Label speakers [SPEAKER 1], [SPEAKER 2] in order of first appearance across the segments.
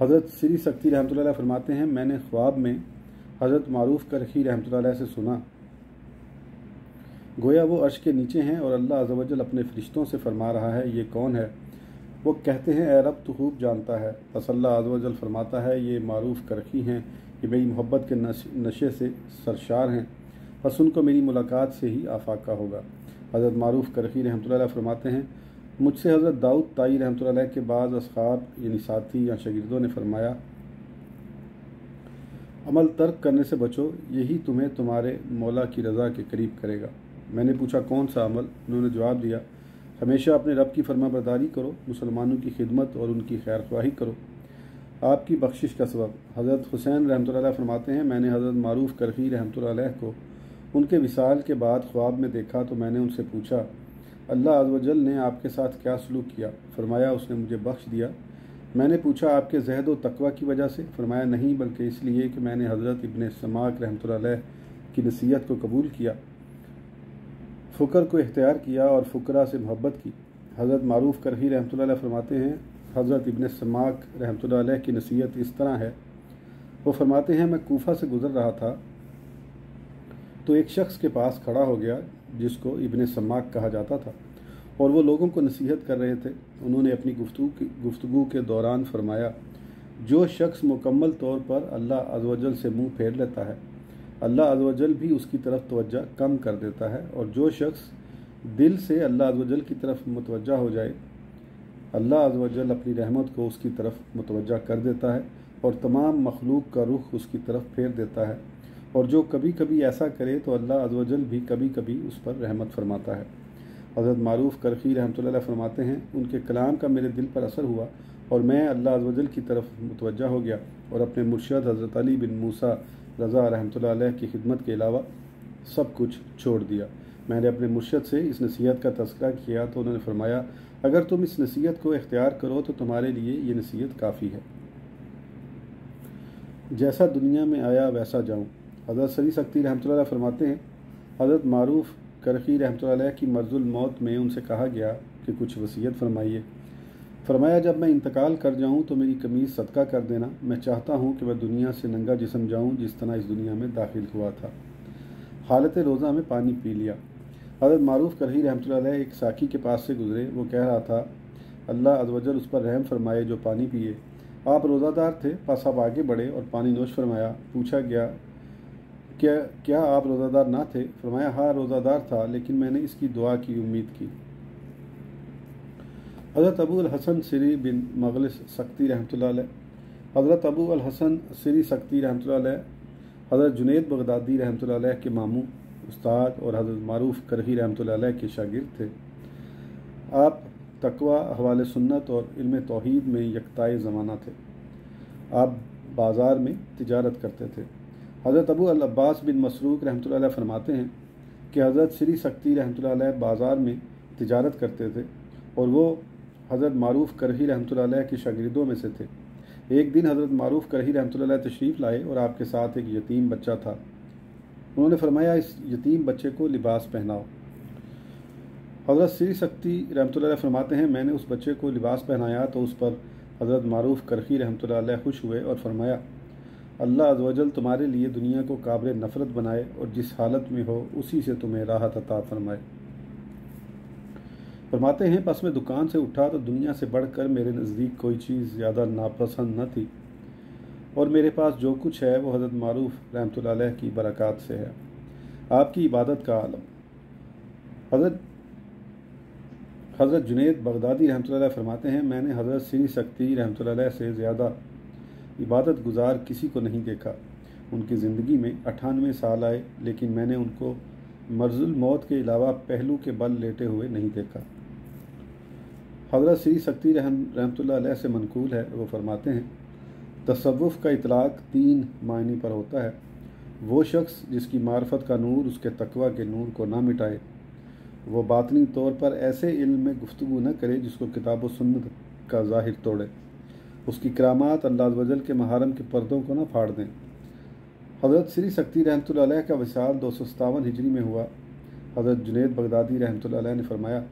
[SPEAKER 1] حضرت سری سکتی رحمۃ اللہ علیہ فرماتے ہیں میں نے خواب میں حضرت معروف کرخی رحمۃ اللہ علیہ سے سنا، گویا وہ عرش کے نیچے ہیں اور اللہ عز و جل اپنے فرشتوں سے فرما رہا ہے یہ کون ہے؟ وہ کہتے ہیں اے رب تو خوب جانتا ہے۔ بس اللہ عز و جل فرماتا ہے یہ معروف کرخی ہیں، یہ میری محبت کے نشے سے سرشار ہیں، بس ان کو میری ملاقات سے ہی آفاقہ ہوگا۔ حضرت معروف کرخی رحمۃ اللہ علیہ فرماتے ہیں مجھ سے حضرت داؤد طائی رحمۃ اللہ علیہ کے بعض اصحاب یعنی ساتھی یا شاگردوں نے فرمایا عمل ترک کرنے سے بچو، یہی تمہیں تمہارے مولا کی رضا کے قریب کرے گا۔ میں نے پوچھا کون سا عمل؟ انہوں نے جواب دیا ہمیشہ اپنے رب کی فرما برداری کرو، مسلمانوں کی خدمت اور ان کی خیر خواہی کرو۔ آپ کی بخشش کا سبب حضرت حسین رحمۃ اللہ علیہ فرماتے ہیں میں نے حضرت معروف کرخی رحمۃ اللہ علیہ کو ان کے وصال کے بعد خواب میں دیکھا تو میں نے ان سے پوچھا اللہ عز و جل نے آپ کے ساتھ کیا سلوک کیا؟ فرمایا اس نے مجھے بخش دیا۔ میں نے پوچھا آپ کے زہد و تقوی کی وجہ سے؟ فرمایا نہیں بلکہ اس لیے کہ میں نے حضرت ابن سماک رحمۃ اللہ علیہ کی نصیحت کو قبول کیا، فقر کو اختیار کیا اور فقراء سے محبت کی۔ حضرت معروف کرخی رحمۃ اللہ علیہ فرماتے ہیں حضرت ابن سماک رحمۃ اللہ علیہ کی نصیحت اس طرح ہے، وہ فرماتے ہیں میں کوفہ سے گزر رہا تھا تو ایک شخص کے پاس کھڑا ہو گیا جس کو ابن سماک کہا جاتا تھا اور وہ لوگوں کو نصیحت کر رہے تھے۔ انہوں نے اپنی گفتگو کے دوران فرمایا جو شخص مکمل طور پر اللہ عز و جل سے منہ پھیر لیتا ہے اللہ عز و جل بھی اس کی طرف توجہ کم کر دیتا ہے، اور جو شخص دل سے اللہ عز و جل کی طرف متوجہ ہو جائے اللہ عز و جل اپنی رحمت کو اس کی طرف متوجہ کر دیتا ہے اور تمام مخلوق کا رخ اس کی طرف پھیر دیتا ہے، اور جو کبھی کبھی ایسا کرے تو اللہ عز و جل بھی کبھی کبھی اس پر رحمت فرماتا ہے۔ حضرت معروف کرخی رحمۃ اللہ علیہ فرماتے ہیں ان کے کلام کا میرے دل پر اثر ہوا اور میں اللہ عز و جل کی طرف متوجہ ہو گیا اور اپنے مرشد حضرت علی بن موسیٰ رضا رحمۃ اللہ علیہ کی خدمت کے علاوہ سب کچھ چھوڑ دیا۔ میں نے اپنے مرشد سے اس نصیحت کا تذکرہ کیا تو انہوں نے فرمایا اگر تم اس نصیحت کو اختیار کرو تو تمہارے لیے یہ نصیحت کافی ہے۔ جیسا دنیا میں آیا ویسا جاؤں۔ حضرت سری سکتی رحمۃ اللہ علیہ فرماتے ہیں حضرت معروف کرخی رحمۃ اللہ علیہ کی مرض الموت میں ان سے کہا گیا کہ کچھ وصیت فرمائیے۔ فرمایا جب میں انتقال کر جاؤں تو میری قمیض صدقہ کر دینا، میں چاہتا ہوں کہ میں دنیا سے ننگا جسم جاؤں جس طرح اس دنیا میں داخل ہوا تھا۔ حالت روزہ میں پانی پی لیا۔ حضرت معروف کرخی رحمۃ اللہ علیہ ایک ساقی کے پاس سے گزرے، وہ کہہ رہا تھا اللہ عز و جل اس پر رحم فرمائے جو پانی پیے۔ آپ روزہ دار تھے، پس آپ آگے بڑھے اور پانی نوش فرمایا۔ پوچھا گیا کیا آپ روزہ دار نہ تھے؟ فرمایا ہاں روزہ دار تھا لیکن میں نے اس کی دعا کی امید کی۔ حضرت ابو الحسن سری بن مغلس سکتی رحمۃ اللہ علیہ حضرت ابو الحسن سری سکتی رحمۃ اللہ علیہ حضرت جنید بغدادی رحمۃ اللہ علیہ کے ماموں استاد اور حضرت معروف کرخی رحمۃ اللہ علیہ کے شاگرد تھے۔ آپ تقوی، احوال سنت اور علم توحید میں یکتائے زمانہ تھے۔ آپ بازار میں تجارت کرتے تھے۔ حضرت ابو العباس بن مسروق رحمۃ اللہ علیہ فرماتے ہیں کہ حضرت سری سکتی رحمۃ اللہ علیہ بازار میں تجارت کرتے تھے اور وہ حضرت معروف کرخی رحمۃ اللہ علیہ کے شاگردوں میں سے تھے۔ ایک دن حضرت معروف کرخی رحمۃ اللہ علیہ تشریف لائے اور آپ کے ساتھ ایک یتیم بچہ تھا۔ انہوں نے فرمایا اس یتیم بچے کو لباس پہناؤ۔ حضرت سری سکتی رحمۃ اللہ علیہ فرماتے ہیں میں نے اس بچے کو لباس پہنایا تو اس پر حضرت معروف کرخی رحمۃ اللہ علیہ خوش ہوئے اور فرمایا اللہ عز و جل تمہارے لیے دنیا کو قابل نفرت بنائے اور جس حالت میں ہو اسی سے تمہیں راحت عطا فرمائے۔ فرماتے ہیں پس میں دکان سے اٹھا تو دنیا سے بڑھ کر میرے نزدیک کوئی چیز زیادہ ناپسند نہ تھی، اور میرے پاس جو کچھ ہے وہ حضرت معروف رحمۃ اللہ علیہ کی برکات سے ہے۔ آپ کی عبادت کا عالم۔ حضرت جنید بغدادی رحمۃ اللہ علیہ فرماتے ہیں میں نے حضرت سری سکتی رحمۃ اللہ علیہ سے زیادہ عبادت گزار کسی کو نہیں دیکھا۔ ان کی زندگی میں 98 سال آئے لیکن میں نے ان کو مرض الموت کے علاوہ پہلو کے بل لیٹے ہوئے نہیں دیکھا۔ حضرت سری سکتی رحمۃ اللہ علیہ سے منقول ہے، وہ فرماتے ہیں تصوف کا اطلاق 3 معنی پر ہوتا ہے۔ وہ شخص جس کی معرفت کا نور اس کے تقوی کے نور کو نہ مٹائے، وہ باطنی طور پر ایسے علم میں گفتگو نہ کرے جس کو کتاب و سنت کا ظاہر توڑے، اس کی کرامات اللہ عز و جل کے محارم کے پردوں کو نہ پھاڑ دیں۔ حضرت سری سکتی رحمۃ اللہ علیہ کا وصال 257 ہجری میں ہوا۔ حضرت جنید بغدادی رحمۃ اللہ علیہ نے فرمایا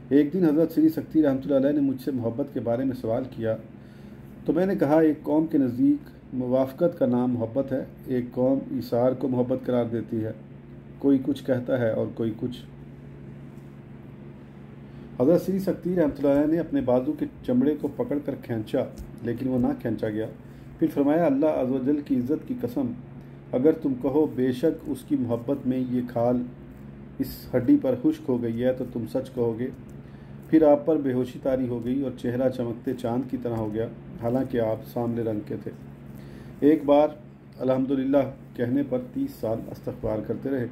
[SPEAKER 1] ایک دن حضرت سری سکتی رحمۃ اللہ علیہ نے مجھ سے محبت کے بارے میں سوال کیا تو میں نے کہا ایک قوم کے نزدیک موافقت کا نام محبت ہے، ایک قوم ایثار کو محبت قرار دیتی ہے، کوئی کچھ کہتا ہے اور کوئی کچھ۔ حضرت سری سکتی رحمۃ اللہ علیہ نے اپنے بازو کے چمڑے کو پکڑ کر کھینچا، لیکن وہ نہ کھینچا گیا۔ پھر فرمایا، اللہ عز و جل کی عزت کی قسم، اگر تم کہو بے شک اس کی محبت میں یہ کھال اس ہڈی پر خشک ہو گئی ہے تو تم سچ کہو گے۔ پھر آپ پر بے ہوشی طاری ہو گئی اور چہرہ چمکتے چاند کی طرح ہو گیا، حالانکہ آپ سامنے رنگ کے تھے۔ ایک بار الحمدللہ کہنے پر 30 سال استغفار کرتے رہے۔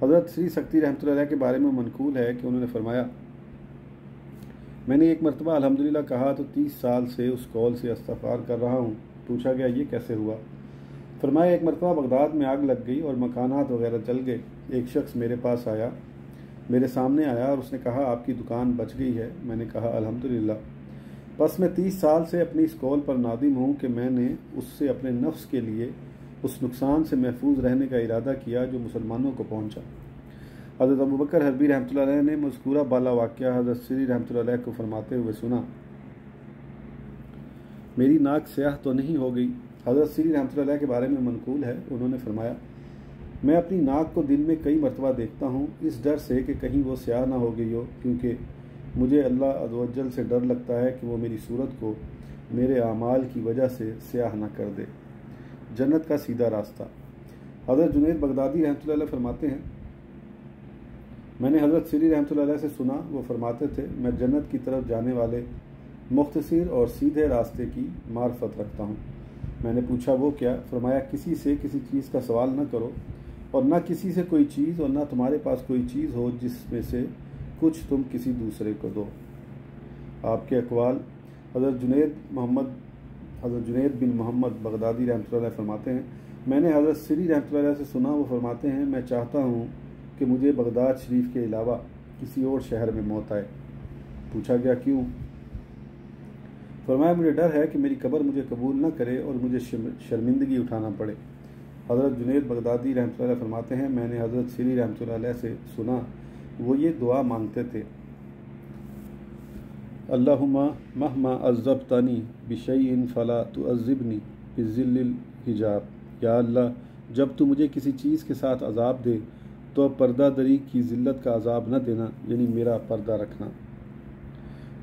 [SPEAKER 1] حضرت سری سکتی رحمۃ اللہ علیہ کے بارے میں منقول ہے کہ انہوں نے فرمایا، میں نے ایک مرتبہ الحمدللہ کہا تو 30 سال سے اس قول سے استغفار کر رہا ہوں۔ پوچھا گیا یہ کیسے ہوا؟ فرمایا، ایک مرتبہ بغداد میں آگ لگ گئی اور مکانات وغیرہ جل گئے۔ ایک شخص میرے سامنے آیا اور اس نے کہا آپ کی دکان بچ گئی ہے۔ میں نے کہا الحمدللہ۔ بس میں 30 سال سے اپنی اس قول پر نادم ہوں کہ میں نے اس سے اپنے نفس کے لیے اس نقصان سے محفوظ رہنے کا ارادہ کیا جو مسلمانوں کو پہنچا۔ حضرت ابوبکر حربی رحمۃ اللہ علیہ نے مذکورہ بالا واقعہ حضرت سری رحمۃ اللہ علیہ کو فرماتے ہوئے سنا، میری ناک سیاہ تو نہیں ہو گئی؟ حضرت سری رحمۃ اللہ علیہ کے بارے میں منقول ہے، انہوں نے فرمایا، میں اپنی ناک کو دن میں کئی مرتبہ دیکھتا ہوں اس ڈر سے کہ کہیں وہ سیاہ نہ ہو گئی ہو، کیونکہ مجھے اللہ عز و جل سے ڈر لگتا ہے کہ وہ میری صورت کو میرے اعمال کی وجہ سے سیاہ نہ کر دے۔ جنت کا سیدھا راستہ۔ حضرت جنید بغدادی رحمۃ اللہ علیہ فرماتے ہیں، میں نے حضرت سری رحمۃ اللہ علیہ سے سنا، وہ فرماتے تھے، میں جنت کی طرف جانے والے مختصر اور سیدھے راستے کی معرفت رکھتا ہوں۔ میں نے پوچھا وہ کیا؟ فرمایا، کسی سے کسی چیز کا سوال نہ کرو اور نہ کسی سے کوئی چیز، اور نہ تمہارے پاس کوئی چیز ہو جس میں سے کچھ تم کسی دوسرے کو دو۔ آپ کے اقوال۔ حضرت جنید بن محمد بغدادی رحمۃ اللہ علیہ فرماتے ہیں، میں نے حضرت سری رحمۃ اللہ علیہ سے سنا، وہ فرماتے ہیں، میں چاہتا ہوں کہ مجھے بغداد شریف کے علاوہ کسی اور شہر میں موت آئے۔ پوچھا گیا کیوں؟ فرمایا، مجھے ڈر ہے کہ میری قبر مجھے قبول نہ کرے اور مجھے شرمندگی اٹھانا پڑے۔ حضرت جنید بغدادی رحمۃ اللہ علیہ فرماتے ہیں، میں نے حضرت سری رحمۃ اللہ علیہ سے سنا، وہ یہ دعا مانگتے تھے، اللہم مہما عذبتنی بشیء فلا تعذبنی بذل الحجاب، یا اللہ جب تو مجھے کسی چیز کے ساتھ عذاب دے تو پردہ دری کی ذلت کا عذاب نہ دینا، یعنی میرا پردہ رکھنا۔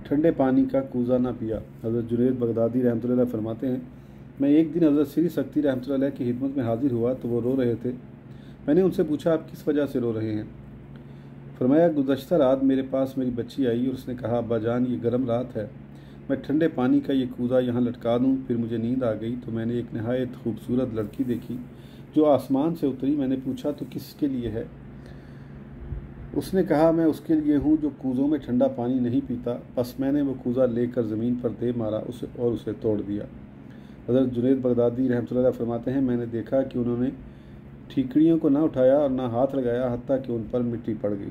[SPEAKER 1] ٹھنڈے پانی کا کوزہ نہ پیا۔ حضرت جنید بغدادی رحمۃ اللہ علیہ فرماتے ہیں، میں ایک دن حضرت سری سکتی رحمۃ اللہ علیہ کی خدمت میں حاضر ہوا تو وہ رو رہے تھے۔ میں نے ان سے پوچھا آپ کس وجہ سے رو رہے ہیں؟ فرمایا، گزشتہ رات میرے پاس میری بچی آئی اور اس نے کہا، ابا جان یہ گرم رات ہے، میں ٹھنڈے پانی کا یہ کوزہ یہاں لٹکا دوں؟ پھر مجھے نیند آ گئی تو میں نے ایک نہایت خوبصورت لڑکی دیکھی جو آسمان سے اتری۔ میں نے پوچھا تو کس کے لیے ہے؟ اس نے کہا، میں اس کے لیے ہوں جو کوزوں میں ٹھنڈا پانی نہیں پیتا۔ بس میں نے وہ کوزہ لے کر زمین پر دے مارا اور اسے توڑ دیا۔ حضرت جنید بغدادی رحمۃ اللہ علیہ فرماتے ہیں، میں نے دیکھا کہ انہوں نے ٹھیکڑیوں کو نہ اٹھایا اور نہ ہاتھ لگایا، حتیٰ کہ ان پر مٹی پڑ گئی۔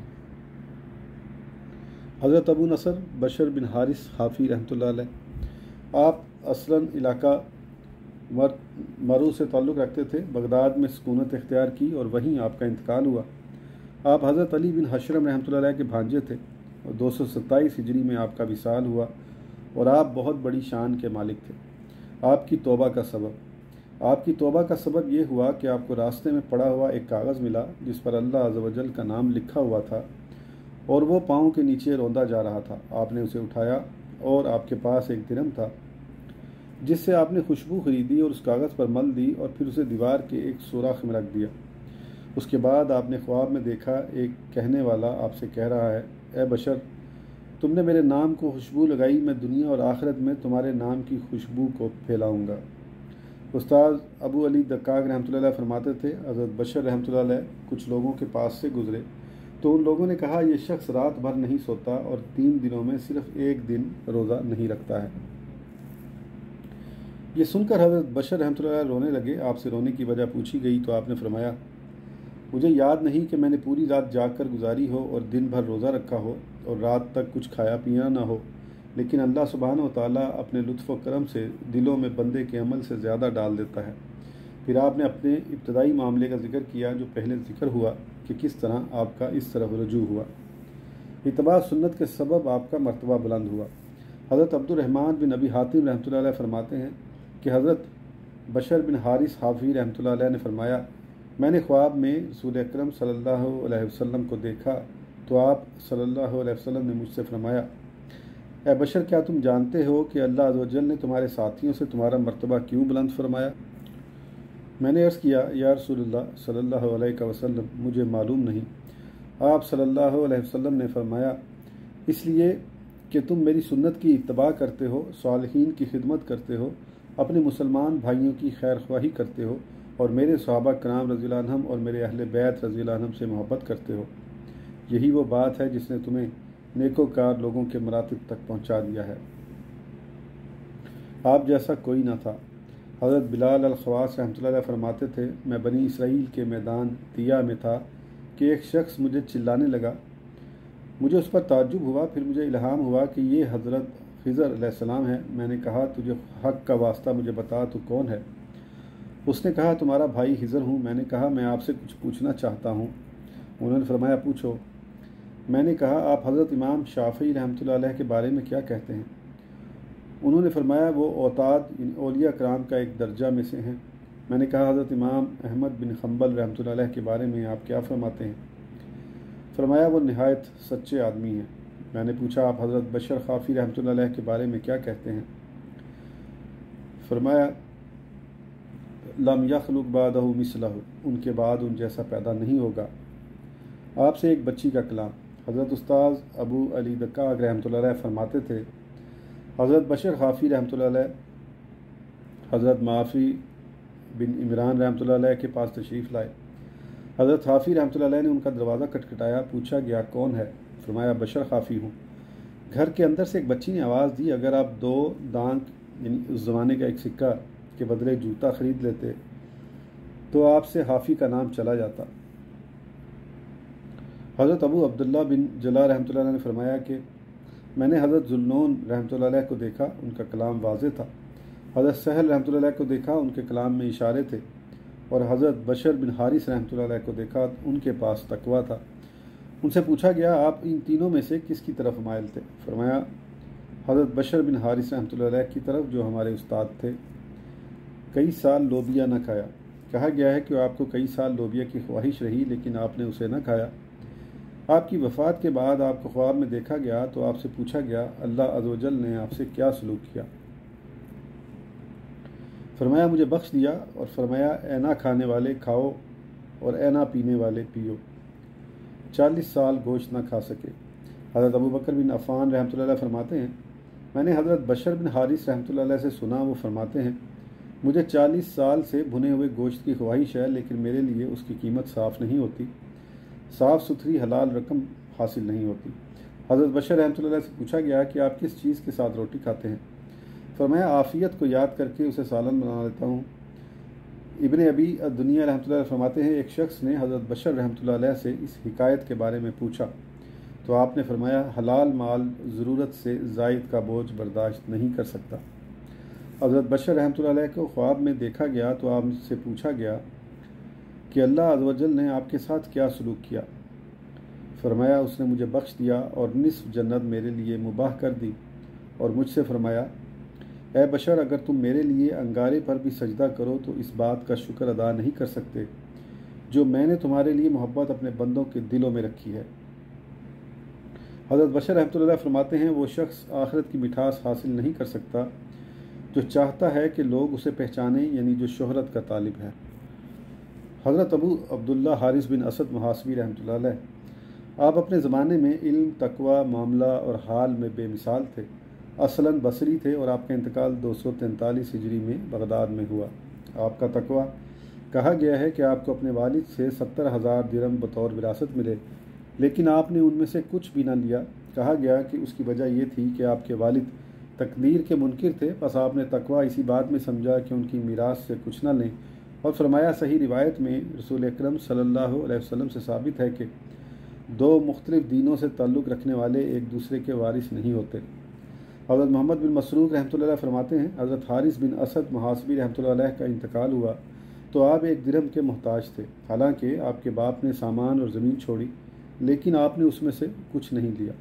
[SPEAKER 1] حضرت ابو نصر بشر بن حارث حافی رحمۃ اللہ علیہ، آپ اصلاً علاقہ مرو سے تعلق رکھتے تھے، بغداد میں سکونت اختیار کی اور وہیں آپ کا انتقال ہوا۔ آپ حضرت علی بن حشرم رحمۃ اللہ علیہ کے بھانجے تھے اور 227 ہجری میں آپ کا وصال ہوا اور آپ بہت بڑی شان کے مالک تھے۔ آپ کی توبہ کا سبب یہ ہوا کہ آپ کو راستے میں پڑا ہوا ایک کاغذ ملا جس پر اللہ عز و جل کا نام لکھا ہوا تھا اور وہ پاؤں کے نیچے روندا جا رہا تھا۔ آپ نے اسے اٹھایا اور آپ کے پاس ایک درہم تھا جس سے آپ نے خوشبو خریدی اور اس کاغذ پر مل دی اور پھر اسے دیوار کے ایک سوراخ میں رکھ دیا۔ اس کے بعد آپ نے خواب میں دیکھا ایک کہنے والا آپ سے کہہ رہا ہے، اے بشر، تم نے میرے نام کو خوشبو لگائی، میں دنیا اور آخرت میں تمہارے نام کی خوشبو کو پھیلاؤں گا۔ استاد ابو علی دقاق رحمۃ اللہ علیہ فرماتے تھے، حضرت بشر رحمۃ اللہ علیہ کچھ لوگوں کے پاس سے گزرے تو ان لوگوں نے کہا، یہ شخص رات بھر نہیں سوتا اور 3 دنوں میں صرف ایک دن روزہ نہیں رکھتا ہے۔ یہ سن کر حضرت بشر رحمۃ اللہ علیہ رونے لگے۔ آپ سے رونے کی وجہ پوچھی گئی تو آپ نے فرمایا، مجھے یاد نہیں کہ میں نے پوری رات جاگ کر گزاری ہو اور دن بھر روزہ رکھا ہو اور رات تک کچھ کھایا پیا نہ ہو، لیکن اللہ سبحانہ و تعالیٰ اپنے لطف و کرم سے دلوں میں بندے کے عمل سے زیادہ ڈال دیتا ہے۔ پھر آپ نے اپنے ابتدائی معاملے کا ذکر کیا جو پہلے ذکر ہوا کہ کس طرح آپ کا اس طرف رجوع ہوا۔ اتباع سنت کے سبب آپ کا مرتبہ بلند ہوا۔ حضرت عبد الرحمن بن ابی حاتم رحمۃ اللہ علیہ فرماتے ہیں کہ حضرت بشر بن حارث حافی رحمۃ اللہ علیہ نے فرمایا، میں نے خواب میں رسول اکرم صلی اللہ علیہ وسلم کو دیکھا تو آپ صلی اللہ علیہ وسلم نے مجھ سے فرمایا، اے بشر، کیا تم جانتے ہو کہ اللہ عز و جل نے تمہارے ساتھیوں سے تمہارا مرتبہ کیوں بلند فرمایا؟ میں نے عرض کیا، یا رسول اللہ صلی اللہ علیہ وسلم، مجھے معلوم نہیں۔ آپ صلی اللہ علیہ وسلم نے فرمایا، اس لیے کہ تم میری سنت کی اتباع کرتے ہو، صالحین کی خدمت کرتے ہو، اپنے مسلمان بھائیوں کی خیر خواہی کرتے ہو، اور میرے صحابہ کرام رضی اللہ عنہم اور میرے اہل بیت رضی اللہ عنہم سے محبت کرتے ہو۔ یہی وہ بات ہے جس نے تمہیں نیکوکار لوگوں کے مراتب تک پہنچا دیا ہے۔ آپ جیسا کوئی نہ تھا۔ حضرت بلال الخواص رحمۃ اللہ علیہ فرماتے تھے، میں بنی اسرائیل کے میدان دیا میں تھا کہ ایک شخص مجھے چلانے لگا۔ مجھے اس پر تعجب ہوا، پھر مجھے الہام ہوا کہ یہ حضرت خضر علیہ السلام ہے۔ میں نے کہا، تجھے حق کا واسطہ مجھے بتا، تو کون ہے؟ اس نے کہا، تمہارا بھائی خضر ہوں۔ میں نے کہا، میں آپ سے کچھ پوچھنا چاہتا ہوں۔ انہوں نے فرمایا، پوچھو۔ میں نے کہا، آپ حضرت امام شافعی رحمۃ اللہ علیہ کے بارے میں کیا کہتے ہیں؟ انہوں نے فرمایا، وہ اوتاد اولیاء کرام کا ایک درجہ میں سے ہیں۔ میں نے کہا، حضرت امام احمد بن حنبل رحمۃ اللہ علیہ کے بارے میں آپ کیا فرماتے ہیں؟ فرمایا، وہ نہایت سچے آدمی ہیں۔ میں نے پوچھا، آپ حضرت بشر خافی رحمۃ اللہ علیہ کے بارے میں کیا کہتے ہیں؟ فرمایا، لم یخلق بعدہ مثلہ، ان کے بعد ان جیسا پیدا نہیں ہوگا۔ آپ سے ایک بچی کا کلام۔ حضرت استاذ ابو علی دکاغ رحمۃ اللہ علیہ فرماتے تھے، حضرت بشر خافی رحمۃ اللہ علیہ حضرت معافی بن عمران رحمۃ اللہ علیہ کے پاس تشریف لائے۔ حضرت خافی رحمۃ اللہ علیہ نے ان کا دروازہ کٹکھٹایا۔ پوچھا گیا، کون ہے؟ فرمایا، بشر خافی ہوں۔ گھر کے اندر سے ایک بچی نے آواز دی، اگر آپ 2 دانک یعنی اس زمانے کا ایک سکہ کے بدلے جوتا خرید لیتے تو آپ سے حافی کا نام چلا جاتا۔ حضرت ابو عبداللہ بن جلا رحمۃ اللہ علیہ نے فرمایا کہ میں نے حضرت ذوالنون رحمۃ اللہ علیہ کو دیکھا، ان کا کلام واضح تھا۔ حضرت سہل رحمۃ اللہ علیہ کو دیکھا، ان کے کلام میں اشارے تھے، اور حضرت بشر بن حارث رحمۃ اللہ علیہ کو دیکھا، ان کے پاس تقویٰ تھا۔ ان سے پوچھا گیا، آپ ان تینوں میں سے کس کی طرف مائل تھے؟ فرمایا، حضرت بشر بن حارث رحمۃ اللہ علیہ کی طرف، جو ہمارے استاد تھے۔ کئی سال لوبیا نہ کھایا۔ کہا گیا ہے کہ آپ کو کئی سال لوبیا کی خواہش رہی، لیکن آپ نے اسے نہ کھایا۔ آپ کی وفات کے بعد آپ کو خواب میں دیکھا گیا تو آپ سے پوچھا گیا، اللہ عز و جل نے آپ سے کیا سلوک کیا؟ فرمایا، مجھے بخش دیا، اور فرمایا، اے نہ کھانے والے کھاؤ، اور اے نہ پینے والے پیو۔ 40 سال گوشت نہ کھا سکے۔ حضرت ابو بکر بن عفان رحمۃ اللہ علیہ فرماتے ہیں، میں نے حضرت بشر بن حارث رحمۃ اللہ علیہ سے سنا، وہ فرماتے ہیں، مجھے 40 سال سے بھنے ہوئے گوشت کی خواہش ہے، لیکن میرے لیے اس کی قیمت صاف نہیں ہوتی، صاف ستھری حلال رقم حاصل نہیں ہوتی۔ حضرت بشر رحمۃ اللہ علیہ سے پوچھا گیا کہ آپ کس چیز کے ساتھ روٹی کھاتے ہیں؟ فرمایا، عافیت کو یاد کر کے اسے سالن بنا لیتا ہوں۔ ابن ابی الدنیا رحمۃ اللہ علیہ فرماتے ہیں، ایک شخص نے حضرت بشر رحمۃ اللہ علیہ سے اس حکایت کے بارے میں پوچھا تو آپ نے فرمایا، حلال مال ضرورت سے زائد کا بوجھ برداشت نہیں کر سکتا۔ حضرت بشر رحمۃ اللہ علیہ کو خواب میں دیکھا گیا تو آپ سے پوچھا گیا کہ اللہ عز و جل نے آپ کے ساتھ کیا سلوک کیا؟ فرمایا، اس نے مجھے بخش دیا اور نصف جنت میرے لیے مباح کر دی، اور مجھ سے فرمایا، اے بشر، اگر تم میرے لیے انگارے پر بھی سجدہ کرو تو اس بات کا شکر ادا نہیں کر سکتے جو میں نے تمہارے لیے محبت اپنے بندوں کے دلوں میں رکھی ہے۔ حضرت بشر رحمۃ اللہ علیہ فرماتے ہیں، وہ شخص آخرت کی مٹھاس حاصل نہیں کر سکتا جو چاہتا ہے کہ لوگ اسے پہچانیں، یعنی جو شہرت کا طالب ہے۔ حضرت ابو عبداللہ حارث بن اسد محاسبی رحمۃ اللہ علیہ، آپ اپنے زمانے میں علم، تقویٰ، معاملہ اور حال میں بے مثال تھے۔ اصلاً بصری تھے، اور آپ کا انتقال 243 ہجری میں بغداد میں ہوا۔ آپ کا تقویٰ، کہا گیا ہے کہ آپ کو اپنے والد سے 70,000 درہم بطور وراثت ملے، لیکن آپ نے ان میں سے کچھ بھی نہ لیا۔ کہا گیا کہ اس کی وجہ یہ تھی کہ آپ کے والد تقدیر کے منکر تھے، بس آپ نے تقویٰ اسی بات میں سمجھا کہ ان کی میراث سے کچھ نہ لیں، اور فرمایا، صحیح روایت میں رسول اکرم صلی اللہ علیہ وسلم سے ثابت ہے کہ 2 مختلف دینوں سے تعلق رکھنے والے ایک دوسرے کے وارث نہیں ہوتے۔ حضرت محمد بن مسروق رحمۃ اللہ علیہ فرماتے ہیں، حضرت حارث بن اسد محاسبی رحمۃ اللہ علیہ کا انتقال ہوا تو آپ 1 درہم کے محتاج تھے، حالانکہ آپ کے باپ نے سامان اور زمین چھوڑی، لیکن آپ نے اس میں سے کچھ نہیں لیا۔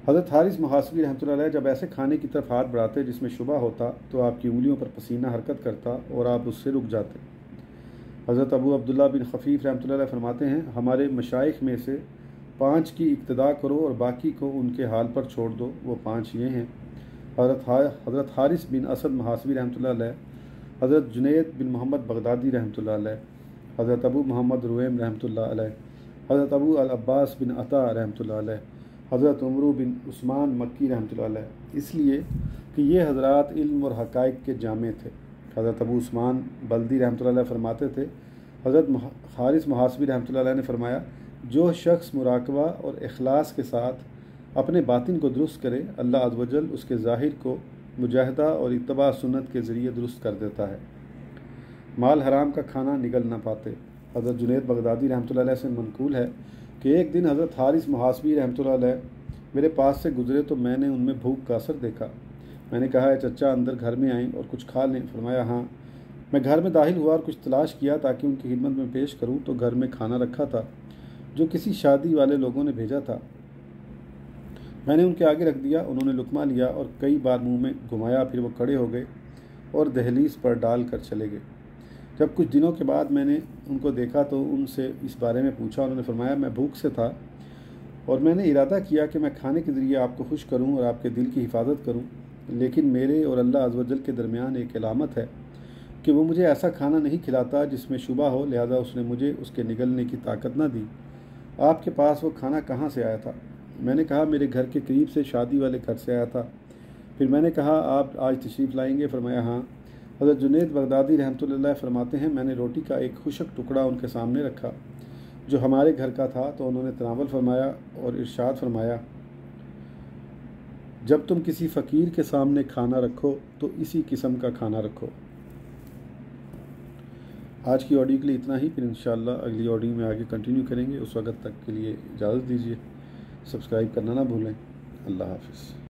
[SPEAKER 1] حضرت حارث محاسبی رحمۃ اللہ علیہ جب ایسے کھانے کی طرف ہاتھ بڑھاتے جس میں شبہ ہوتا تو آپ کی انگلیوں پر پسینہ حرکت کرتا اور آپ اس سے رک جاتے۔ حضرت ابو عبداللہ بن خفیف رحمۃ اللہ علیہ فرماتے ہیں ہمارے مشائخ میں سے 5 کی اقتداء کرو اور باقی کو ان کے حال پر چھوڑ دو۔ وہ 5 یہ ہیں: حضرت حارث بن اسد محاسبی رحمۃ اللہ علیہ، حضرت جنید بن محمد بغدادی رحمۃ اللہ علیہ، حضرت ابو محمد رویم رحمۃ اللہ علیہ، حضرت ابو العباس بن عطا رحمۃ اللہ علیہ، حضرت عمرو بن عثمان مکی رحمۃ اللہ علیہ، اس لیے کہ یہ حضرات علم اور حقائق کے جامع تھے۔ حضرت ابو عثمان بلدی رحمۃ اللہ علیہ فرماتے تھے حضرت حارث محاسبی رحمۃ اللہ علیہ نے فرمایا جو شخص مراقبہ اور اخلاص کے ساتھ اپنے باطن کو درست کرے اللہ عز و جل اس کے ظاہر کو مجاہدہ اور اتباع سنت کے ذریعے درست کر دیتا ہے۔ مال حرام کا کھانا نگل نہ پاتے۔ حضرت جنید بغدادی رحمۃ اللہ علیہ سے منقول ہے کہ ایک دن حضرت حارث محاسبی رحمۃ اللہ علیہ میرے پاس سے گزرے تو میں نے ان میں بھوک کا اثر دیکھا۔ میں نے کہا چچا اندر گھر میں آئیں اور کچھ کھا لیں؟ فرمایا ہاں۔ میں گھر میں داخل ہوا اور کچھ تلاش کیا تاکہ ان کی خدمت میں پیش کروں تو گھر میں کھانا رکھا تھا جو کسی شادی والے لوگوں نے بھیجا تھا۔ میں نے ان کے آگے رکھ دیا، انہوں نے لقمہ لیا اور کئی بار منہ میں گھمایا، پھر وہ کھڑے ہو گئے اور دہلیز پر ڈال کر چلے گئے۔ جب کچھ دنوں کے بعد میں نے ان کو دیکھا تو ان سے اس بارے میں پوچھا، انہوں نے فرمایا میں بھوک سے تھا اور میں نے ارادہ کیا کہ میں کھانے کے ذریعے آپ کو خوش کروں اور آپ کے دل کی حفاظت کروں، لیکن میرے اور اللہ عز و جل کے درمیان ایک علامت ہے کہ وہ مجھے ایسا کھانا نہیں کھلاتا جس میں شبہ ہو، لہذا اس نے مجھے اس کے نگلنے کی طاقت نہ دی۔ آپ کے پاس وہ کھانا کہاں سے آیا تھا؟ میں نے کہا میرے گھر کے قریب سے شادی والے گھر سے آیا تھا۔ پھر میں نے کہا آپ آج تشریف لائیں گے؟ فرمایا ہاں۔ حضرت جنید بغدادی رحمۃ اللہ فرماتے ہیں میں نے روٹی کا ایک خشک ٹکڑا ان کے سامنے رکھا جو ہمارے گھر کا تھا تو انہوں نے تناول فرمایا اور ارشاد فرمایا جب تم کسی فقیر کے سامنے کھانا رکھو تو اسی قسم کا کھانا رکھو۔ آج کی آڈیو کے لیے اتنا ہی، پھر انشاءاللہ اگلی آڈیو میں آگے کنٹینیو کریں گے۔ اس وقت تک کے لیے اجازت دیجیے، سبسکرائب کرنا نہ بھولیں۔ اللہ حافظ۔